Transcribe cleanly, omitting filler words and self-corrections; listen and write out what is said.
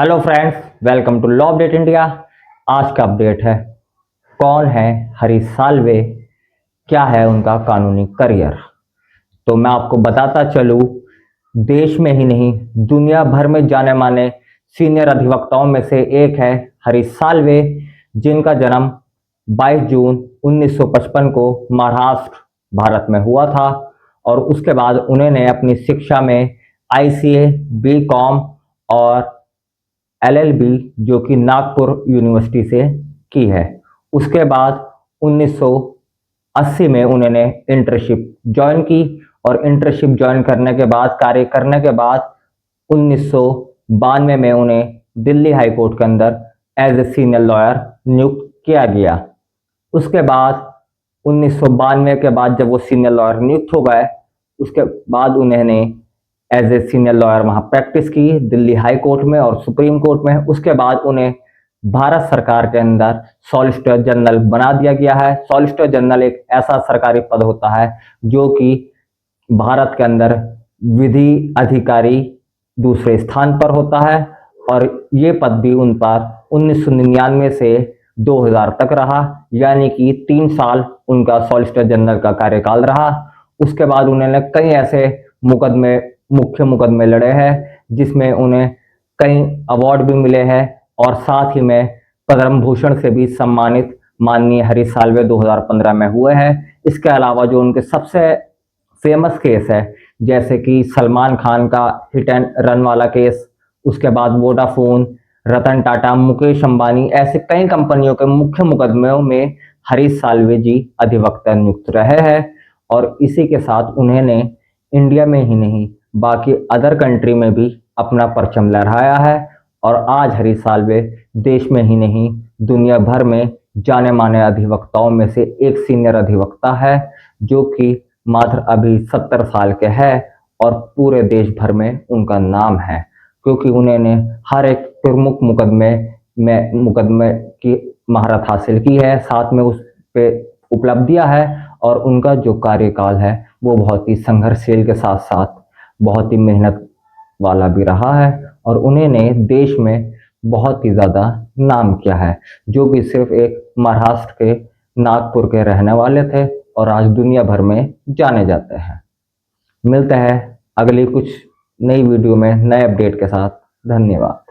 Hello friends, welcome to law update India. आज का update है, कौन है हरीश साल्वे, क्या है उनका कानूनी करियर। तो मैं आपको बताता चलूं, देश में ही नहीं दुनिया भर में जाने माने सीनियर अधिवक्ताओं में से एक है हरीश साल्वे, जिनका जन्म 22 जून 1955 को महाराष्ट्र भारत में हुआ था। और उसके बाद उन्होंने अपनी शिक्षा में आईसीए, बीकॉम और एलएलबी जो कि नागपुर यूनिवर्सिटी से की है। उसके बाद 1980 में उन्होंने इंटर्नशिप ज्वाइन की और इंटर्नशिप ज्वाइन करने के बाद, कार्य करने के बाद 1992 में उन्हें दिल्ली हाई कोर्ट के अंदर एज ए सीनियर लॉयर नियुक्त किया गया। उसके बाद 1992 के बाद जब वो सीनियर लॉयर नियुक्त हो गए, उसके बाद उन्होंने एज ए सीनियर लॉयर वहाँ प्रैक्टिस की दिल्ली हाई कोर्ट में और सुप्रीम कोर्ट में। उसके बाद उन्हें भारत सरकार के अंदर सॉलिसिटर जनरल बना दिया गया है। सॉलिसिटर जनरल एक ऐसा सरकारी पद होता है जो कि भारत के अंदर विधि अधिकारी दूसरे स्थान पर होता है, और ये पद भी उन पर 1999 से 2000 तक रहा, यानी कि 3 साल उनका सॉलिसिटर जनरल का कार्यकाल रहा। उसके बाद उन्होंने कई ऐसे मुख्य मुकदमे लड़े हैं जिसमें उन्हें कई अवार्ड भी मिले हैं, और साथ ही में पद्म भूषण से भी सम्मानित माननीय हरीश साल्वे 2015 में हुए हैं। इसके अलावा जो उनके सबसे फेमस केस है, जैसे कि सलमान खान का हिट एंड रन वाला केस, उसके बाद वोडाफोन, रतन टाटा, मुकेश अंबानी, ऐसे कई कंपनियों के मुख्य मुकदमों में हरीश साल्वे जी अधिवक्ता नियुक्त रहे हैं। और इसी के साथ उन्होंने इंडिया में ही नहीं बाकी अदर कंट्री में भी अपना परचम लहराया है। और आज हरीश साल्वे देश में ही नहीं दुनिया भर में जाने माने अधिवक्ताओं में से एक सीनियर अधिवक्ता है, जो कि मात्र अभी 70 साल के हैं और पूरे देश भर में उनका नाम है, क्योंकि उन्होंने हर एक प्रमुख मुकदमे की महारत हासिल की है, साथ में उस पे उपलब्धियां है। और उनका जो कार्यकाल है वो बहुत ही संघर्षशील के साथ साथ बहुत ही मेहनत वाला भी रहा है, और उन्होंने देश में बहुत ही ज़्यादा नाम किया है, जो कि सिर्फ एक महाराष्ट्र के नागपुर के रहने वाले थे और आज दुनिया भर में जाने जाते हैं। मिलते हैं अगली कुछ नई वीडियो में नए अपडेट के साथ। धन्यवाद।